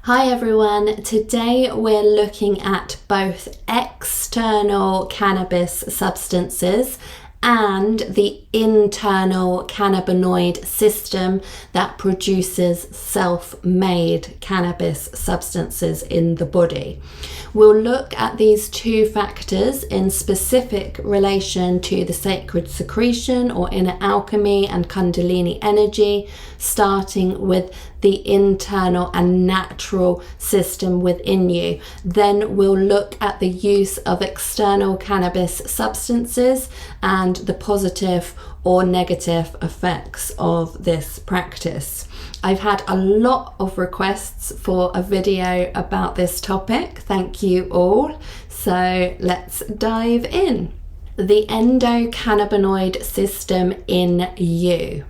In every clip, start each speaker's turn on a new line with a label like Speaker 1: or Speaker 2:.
Speaker 1: Hi everyone, today we're looking at both external cannabis substances and the internal cannabinoid system that produces self-made cannabis substances in the body. We'll look at these two factors in specific relation to the sacred secretion or inner alchemy and Kundalini energy, starting with the internal and natural system within you. Then we'll look at the use of external cannabis substances and the positive or negative effects of this practice. I've had a lot of requests for a video about this topic. Thank you all. So let's dive in. The endocannabinoid system in you.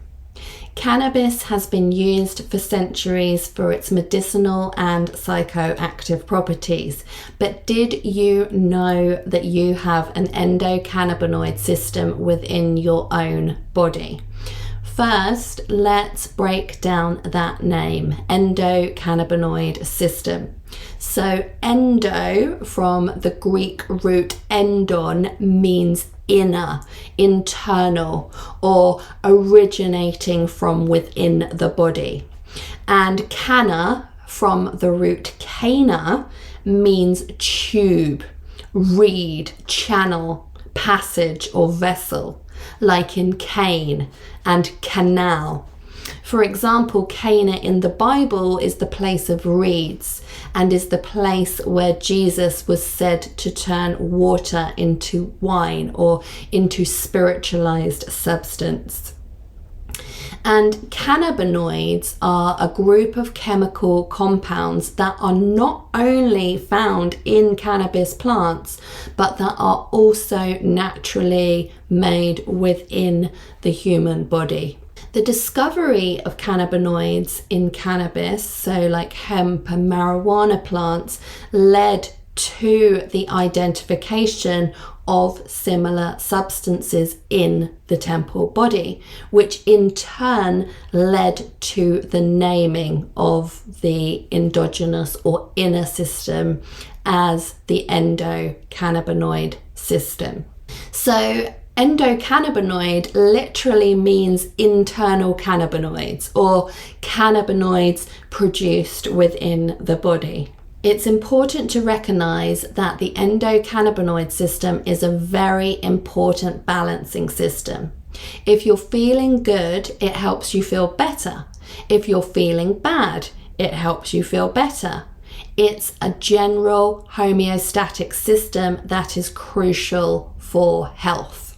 Speaker 1: Cannabis has been used for centuries for its medicinal and psychoactive properties, but did you know that you have an endocannabinoid system within your own body? First, let's break down that name, endocannabinoid system. So endo, from the Greek root endon, means inner, internal, or originating from within the body. And canna, from the root cana, means tube, reed, channel, passage, or vessel, like in Cain and canal. For example, Cana in the Bible is the place of reeds and is the place where Jesus was said to turn water into wine or into spiritualized substance. And cannabinoids are a group of chemical compounds that are not only found in cannabis plants, but that are also naturally made within the human body. The discovery of cannabinoids in cannabis, so like hemp and marijuana plants, led to the identification of similar substances in the temple body, which in turn led to the naming of the endogenous or inner system as the endocannabinoid system. So endocannabinoid literally means internal cannabinoids or cannabinoids produced within the body. It's important to recognize that the endocannabinoid system is a very important balancing system. If you're feeling good, it helps you feel better. If you're feeling bad, it helps you feel better. It's a general homeostatic system that is crucial for health.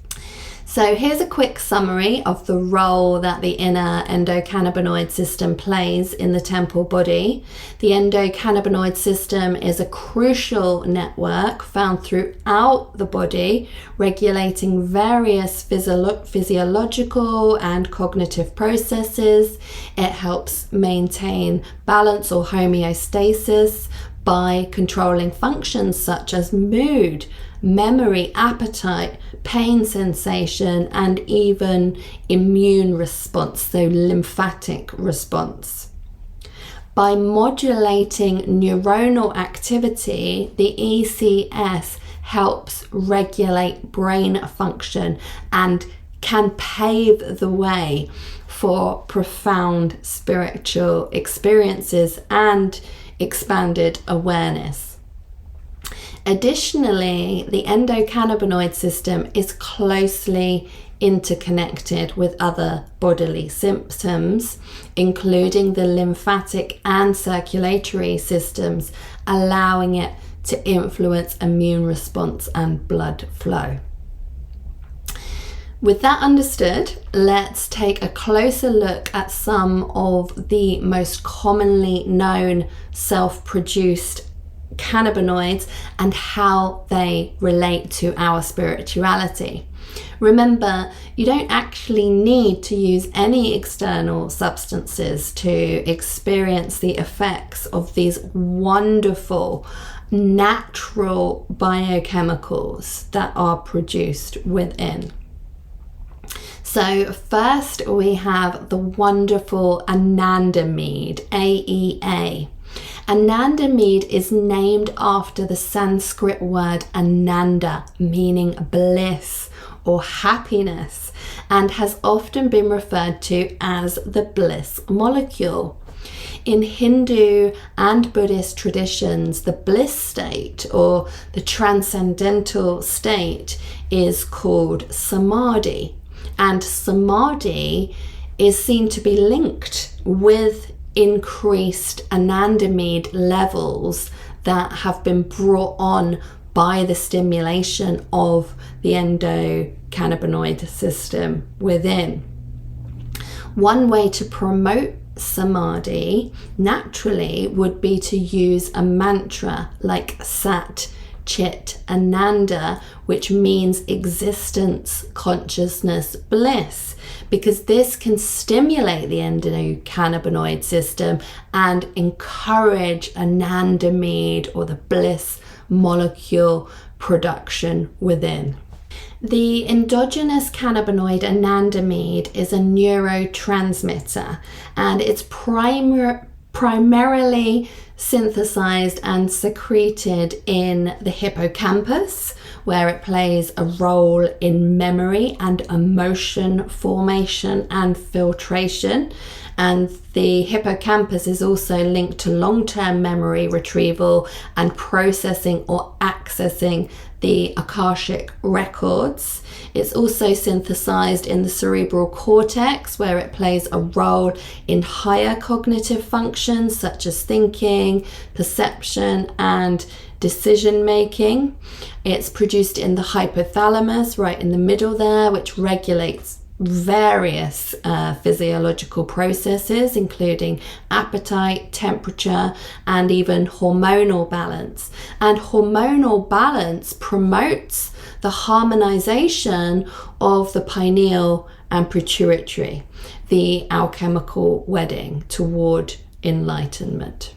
Speaker 1: So here's a quick summary of the role that the inner endocannabinoid system plays in the temple body. The endocannabinoid system is a crucial network found throughout the body, regulating various physiological and cognitive processes. It helps maintain balance or homeostasis by controlling functions such as mood, memory, appetite, pain sensation, and even immune response, so lymphatic response. By modulating neuronal activity, the ECS helps regulate brain function and can pave the way for profound spiritual experiences and expanded awareness. Additionally, the endocannabinoid system is closely interconnected with other bodily systems, including the lymphatic and circulatory systems, allowing it to influence immune response and blood flow. With that understood, let's take a closer look at some of the most commonly known self-produced cannabinoids and how they relate to our spirituality. Remember, you don't actually need to use any external substances to experience the effects of these wonderful natural biochemicals that are produced within. So first we have the wonderful anandamide, AEA. Anandamide is named after the Sanskrit word ananda, meaning bliss or happiness, and has often been referred to as the bliss molecule. In Hindu and Buddhist traditions, the bliss state or the transcendental state is called samadhi, and samadhi is seen to be linked with increased anandamide levels that have been brought on by the stimulation of the endocannabinoid system within. One way to promote samadhi naturally would be to use a mantra like Sat, Chit, Ananda, which means existence, consciousness, bliss, because this can stimulate the endocannabinoid system and encourage anandamide or the bliss molecule production within. The endogenous cannabinoid anandamide is a neurotransmitter, and it's primarily synthesized and secreted in the hippocampus, where it plays a role in memory and emotion formation and filtration. And the hippocampus is also linked to long-term memory retrieval and processing or accessing the Akashic records. It's also synthesized in the cerebral cortex, where it plays a role in higher cognitive functions such as thinking, perception, and decision making. It's produced in the hypothalamus, right in the middle there, which regulates various physiological processes, including appetite, temperature, and even hormonal balance. And hormonal balance promotes the harmonization of the pineal and pituitary, the alchemical wedding toward enlightenment.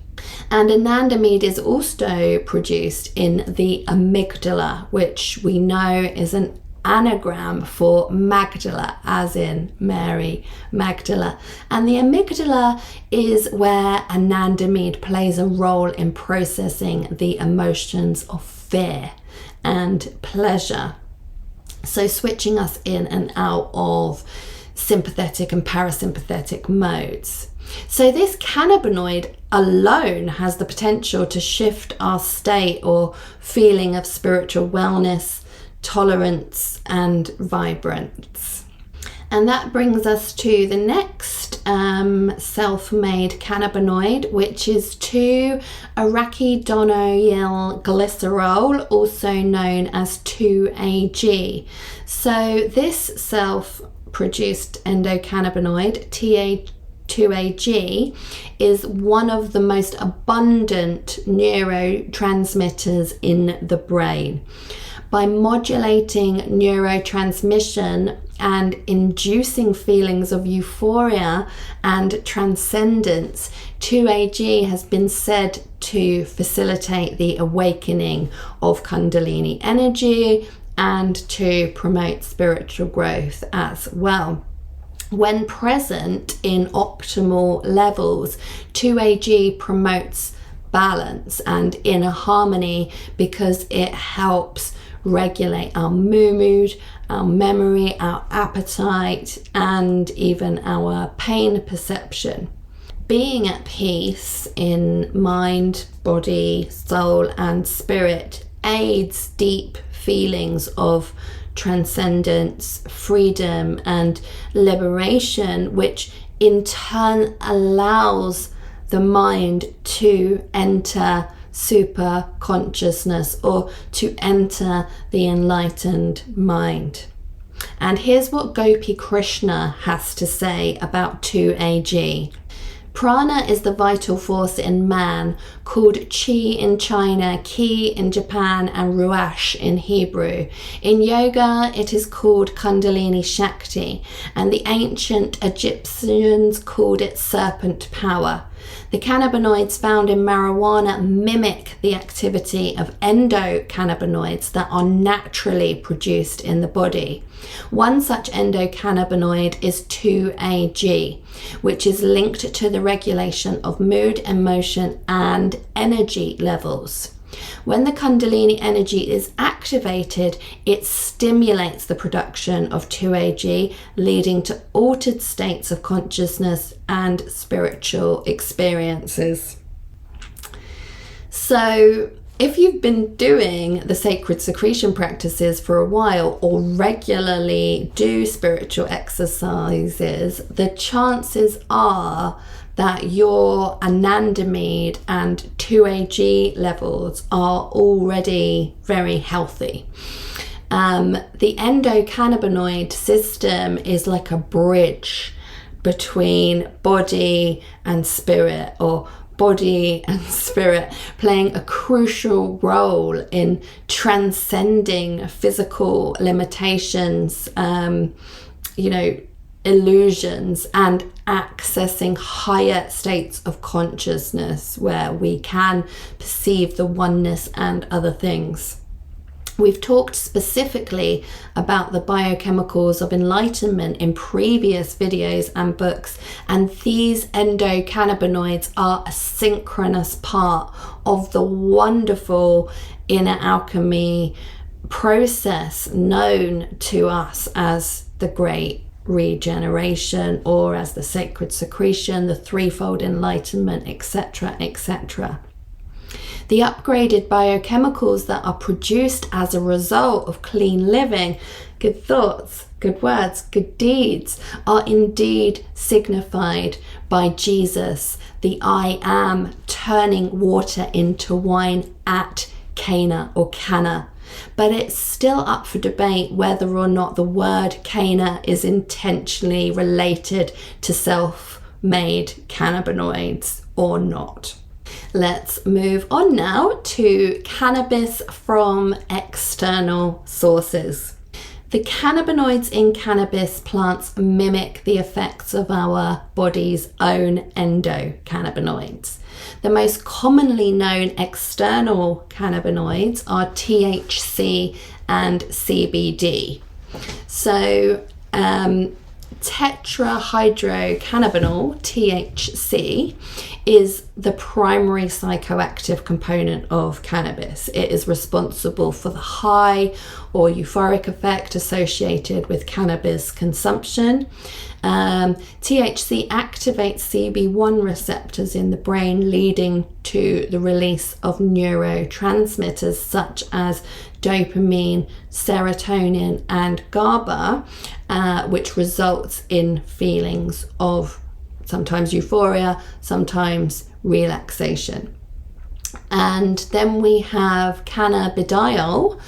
Speaker 1: And anandamide is also produced in the amygdala, which we know is an anagram for Magdala, as in Mary Magdala. And the amygdala is where anandamide plays a role in processing the emotions of fear and pleasure, so switching us in and out of sympathetic and parasympathetic modes. So this cannabinoid alone has the potential to shift our state or feeling of spiritual wellness, tolerance, and vibrance. And that brings us to the next self-made cannabinoid, which is 2-arachidonyl glycerol, also known as 2AG. So this self-produced endocannabinoid, 2AG, is one of the most abundant neurotransmitters in the brain. By modulating neurotransmission and inducing feelings of euphoria and transcendence, 2AG has been said to facilitate the awakening of Kundalini energy and to promote spiritual growth as well. When present in optimal levels, 2AG promotes balance and inner harmony because it helps regulate our mood, our memory, our appetite, and even our pain perception. Being at peace in mind, body, soul, and spirit aids deep feelings of transcendence, freedom, and liberation, which in turn allows the mind to enter super consciousness or to enter the enlightened mind. And here's what Gopi Krishna has to say about 2AG. Prana is the vital force in man, called Chi in China, Ki in Japan, and Ruach in Hebrew. In yoga, it is called Kundalini Shakti, and the ancient Egyptians called it serpent power. The cannabinoids found in marijuana mimic the activity of endocannabinoids that are naturally produced in the body. One such endocannabinoid is 2-AG, which is linked to the regulation of mood, emotion, and energy levels. When the Kundalini energy is activated, it stimulates the production of 2-AG, leading to altered states of consciousness and spiritual experiences. So, if you've been doing the sacred secretion practices for a while or regularly do spiritual exercises, the chances are that your anandamide and 2-AG levels are already very healthy. The endocannabinoid system is like a bridge between body and spirit, or body and spirit, playing a crucial role in transcending physical limitations, illusions, and accessing higher states of consciousness where we can perceive the oneness and other things. We've talked specifically about the biochemicals of enlightenment in previous videos and books, and these endocannabinoids are a synchronous part of the wonderful inner alchemy process known to us as the Great ReGEneration, or as the sacred secretion, the threefold enlightenment, etc., etc. The upgraded biochemicals that are produced as a result of clean living, good thoughts, good words, good deeds, are indeed signified by Jesus, the I am, turning water into wine at Cana or Canna. But it's still up for debate whether or not the word Cana is intentionally related to self-made cannabinoids or not. Let's move on now to cannabis from external sources. The cannabinoids in cannabis plants mimic the effects of our body's own endocannabinoids. The most commonly known external cannabinoids are THC and CBD. So, tetrahydrocannabinol, THC, is the primary psychoactive component of cannabis. It is responsible for the high or euphoric effect associated with cannabis consumption. THC activates CB1 receptors in the brain, leading to the release of neurotransmitters such as dopamine, serotonin, and GABA, which results in feelings of sometimes euphoria, sometimes relaxation. And then we have cannabidiol,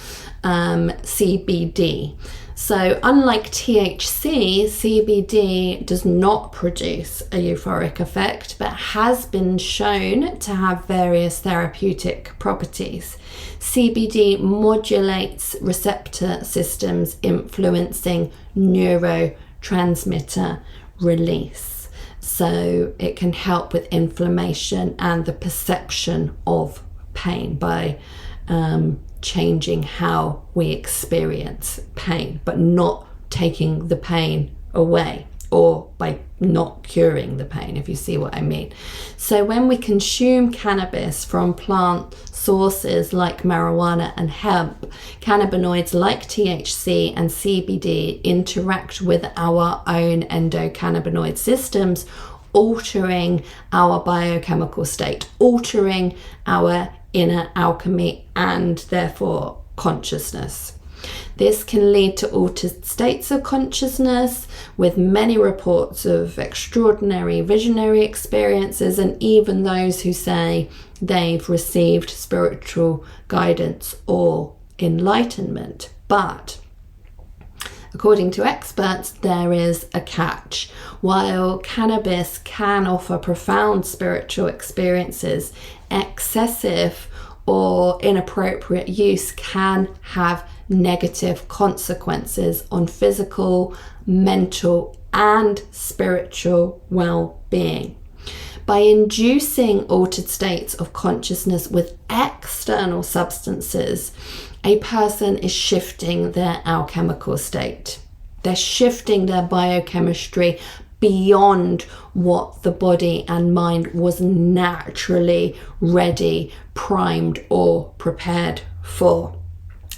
Speaker 1: CBD. So unlike THC, CBD does not produce a euphoric effect, but has been shown to have various therapeutic properties. CBD modulates receptor systems, influencing neurotransmitter release. So it can help with inflammation and the perception of pain by changing how we experience pain, but not taking the pain away, or by not curing the pain, if you see what I mean. So when we consume cannabis from plant sources like marijuana and hemp, cannabinoids like THC and CBD interact with our own endocannabinoid systems, altering our biochemical state, altering our inner alchemy, and therefore consciousness. This can lead to altered states of consciousness, with many reports of extraordinary visionary experiences, and even those who say they've received spiritual guidance or enlightenment. But according to experts, there is a catch. While cannabis can offer profound spiritual experiences, excessive or inappropriate use can have negative consequences on physical, mental, and spiritual well-being. By inducing altered states of consciousness with external substances, a person is shifting their alchemical state. They're shifting their biochemistry beyond what the body and mind was naturally ready, primed, or prepared for.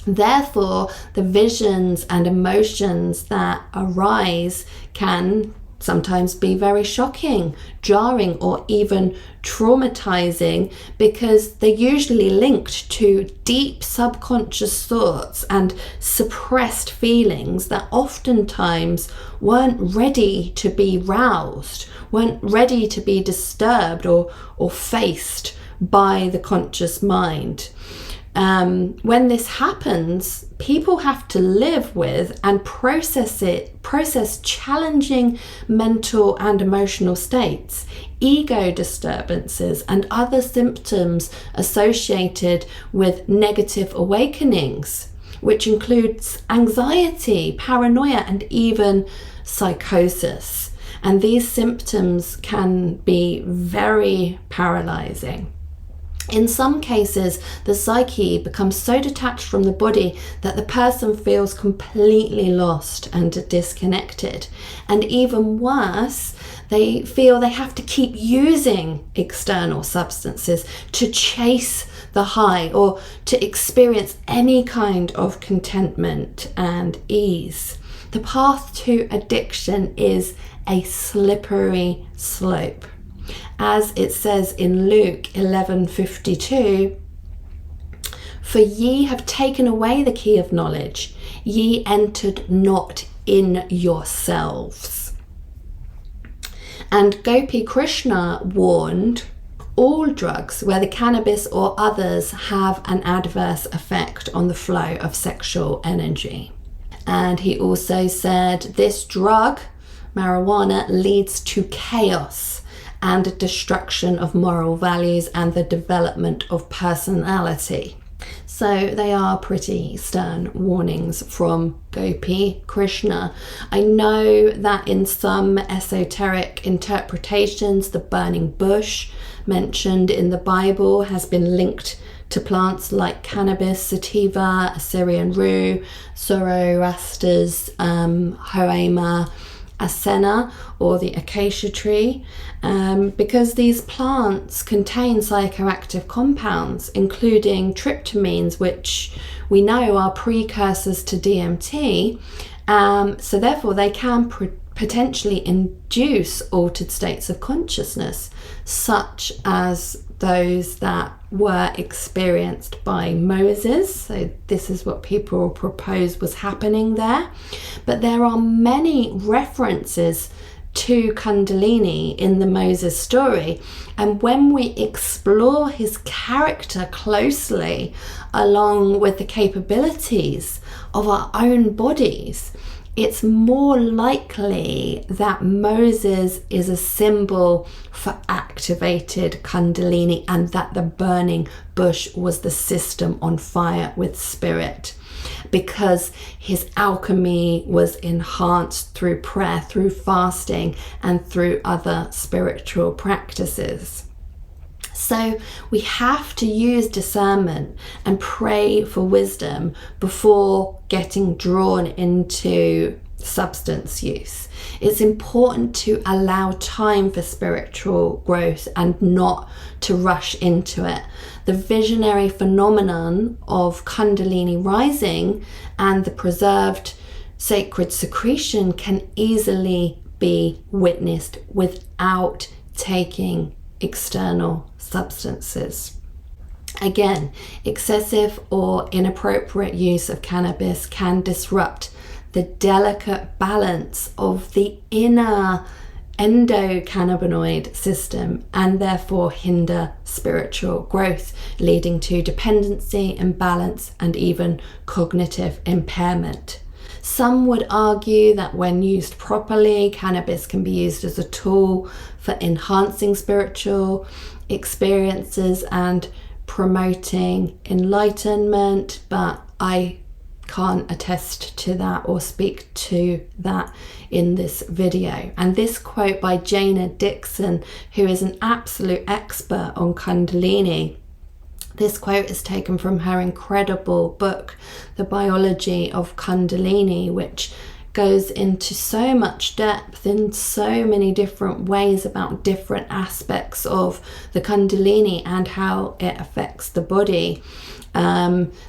Speaker 1: Therefore, the visions and emotions that arise can sometimes be very shocking, jarring, or even traumatizing, because they're usually linked to deep subconscious thoughts and suppressed feelings that oftentimes weren't ready to be roused, weren't ready to be disturbed or faced by the conscious mind. When this happens, people have to live with and process challenging mental and emotional states, ego disturbances, and other symptoms associated with negative awakenings, which includes anxiety, paranoia, and even psychosis. And these symptoms can be very paralyzing. In some cases, the psyche becomes so detached from the body that the person feels completely lost and disconnected. And even worse, they feel they have to keep using external substances to chase the high or to experience any kind of contentment and ease. The path to addiction is a slippery slope. As it says in Luke 11:52, "For ye have taken away the key of knowledge, ye entered not in yourselves." And Gopi Krishna warned, all drugs, whether cannabis or others, have an adverse effect on the flow of sexual energy. And he also said, this drug, marijuana, leads to chaos and destruction of moral values and the development of personality. So they are pretty stern warnings from Gopi Krishna. I know that in some esoteric interpretations, the burning bush mentioned in the Bible has been linked to plants like cannabis, sativa, Assyrian rue, Zoroaster's Hoema acena, or the acacia tree, because these plants contain psychoactive compounds, including tryptamines, which we know are precursors to DMT. So therefore they can potentially induce altered states of consciousness, such as those that were experienced by Moses. So this is what people propose was happening there. But there are many references to Kundalini in the Moses story. And when we explore his character closely, along with the capabilities of our own bodies, it's more likely that Moses is a symbol for activated Kundalini, and that the burning bush was the system on fire with spirit, because his alchemy was enhanced through prayer, through fasting, and through other spiritual practices. So we have to use discernment and pray for wisdom before getting drawn into substance use. It's important to allow time for spiritual growth and not to rush into it. The visionary phenomenon of Kundalini rising and the preserved sacred secretion can easily be witnessed without taking external substances. Again, excessive or inappropriate use of cannabis can disrupt the delicate balance of the inner endocannabinoid system and therefore hinder spiritual growth, leading to dependency, imbalance, and even cognitive impairment. Some would argue that when used properly, cannabis can be used as a tool for enhancing spiritual experiences and promoting enlightenment, but I can't attest to that or speak to that in this video. And this quote by Jana Dixon, who is an absolute expert on Kundalini, this quote is taken from her incredible book, The Biology of Kundalini, which goes into so much depth in so many different ways about different aspects of the Kundalini and how it affects the body.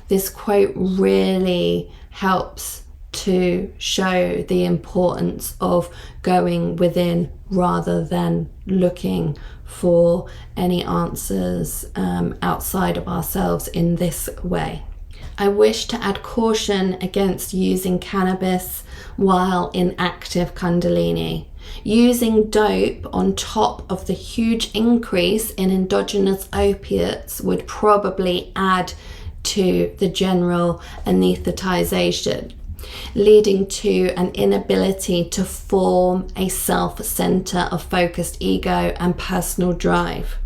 Speaker 1: This quote really helps to show the importance of going within rather than looking for any answers outside of ourselves in this way. I wish to add caution against using cannabis while in active Kundalini. Using dope on top of the huge increase in endogenous opiates would probably add to the general anesthetization, leading to an inability to form a self-center of focused ego and personal drive.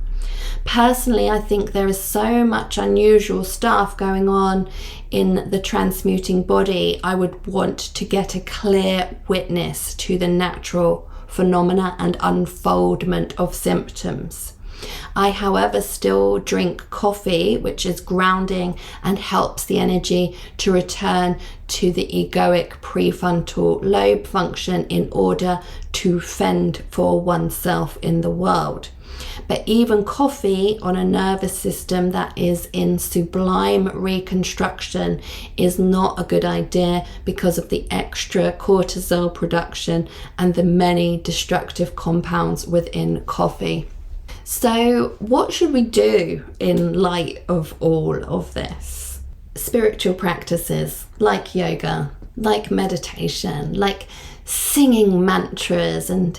Speaker 1: Personally, I think there is so much unusual stuff going on in the transmuting body. I would want to get a clear witness to the natural phenomena and unfoldment of symptoms. I, however, still drink coffee, which is grounding and helps the energy to return to the egoic prefrontal lobe function in order to fend for oneself in the world. But even coffee on a nervous system that is in sublime reconstruction is not a good idea because of the extra cortisol production and the many destructive compounds within coffee. So what should we do in light of all of this? Spiritual practices like yoga, like meditation, like singing mantras and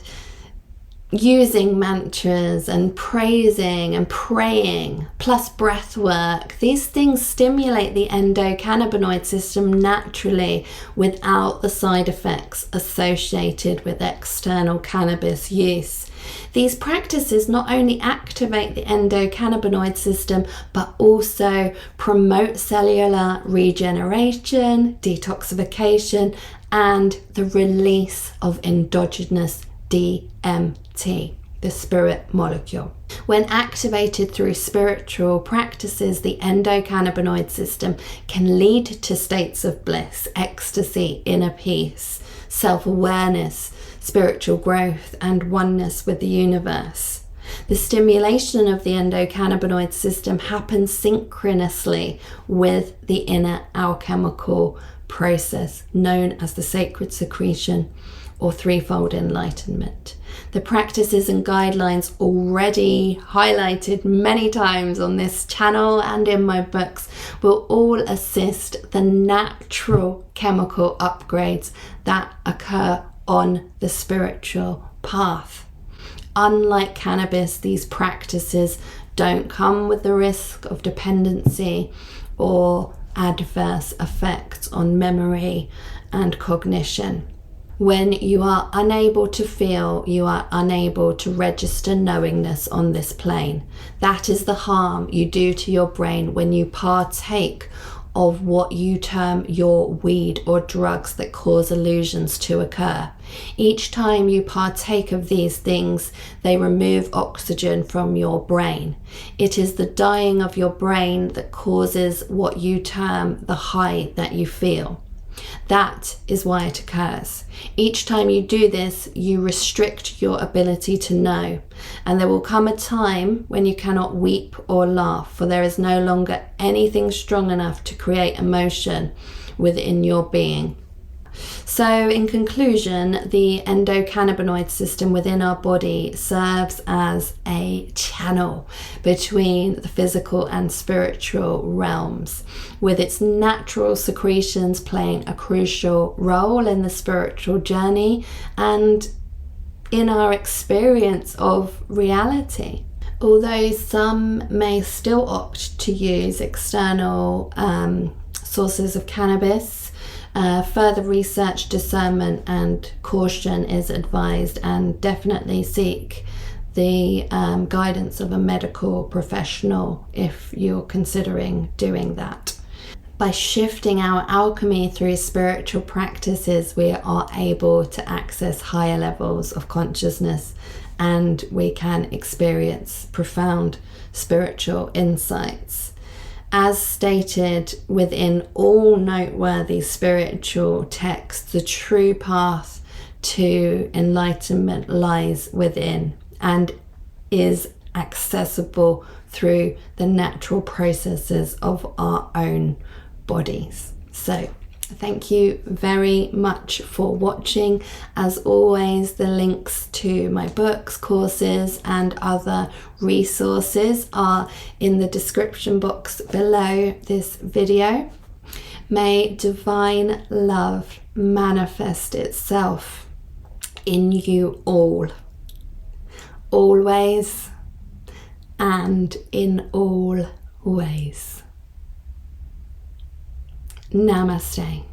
Speaker 1: using mantras and praising and praying, plus breath work. These things stimulate the endocannabinoid system naturally without the side effects associated with external cannabis use. These practices not only activate the endocannabinoid system, but also promote cellular regeneration, detoxification, and the release of endogenous DMT, the spirit molecule. When activated through spiritual practices, the endocannabinoid system can lead to states of bliss, ecstasy, inner peace, self-awareness, spiritual growth, and oneness with the universe. The stimulation of the endocannabinoid system happens synchronously with the inner alchemical process known as the sacred secretion or threefold enlightenment. The practices and guidelines already highlighted many times on this channel and in my books will all assist the natural chemical upgrades that occur on the spiritual path. Unlike cannabis, these practices don't come with the risk of dependency or adverse effects on memory and cognition. When you are unable to feel, you are unable to register knowingness on this plane. That is the harm you do to your brain when you partake of what you term your weed or drugs that cause illusions to occur. Each time you partake of these things, they remove oxygen from your brain. It is the dying of your brain that causes what you term the high that you feel. That is why it occurs. Each time you do this, you restrict your ability to know. And there will come a time when you cannot weep or laugh, for there is no longer anything strong enough to create emotion within your being. So in conclusion, the endocannabinoid system within our body serves as a channel between the physical and spiritual realms, with its natural secretions playing a crucial role in the spiritual journey and in our experience of reality. Although some may still opt to use external sources of cannabis, further research, discernment and caution is advised, and definitely seek the guidance of a medical professional if you're considering doing that. By shifting our alchemy through spiritual practices, we are able to access higher levels of consciousness, and we can experience profound spiritual insights. As stated within all noteworthy spiritual texts, the true path to enlightenment lies within and is accessible through the natural processes of our own bodies. So thank you very much for watching. As always, the links to my books, courses, and other resources are in the description box below this video. May divine love manifest itself in you all, always and in all ways. Namaste.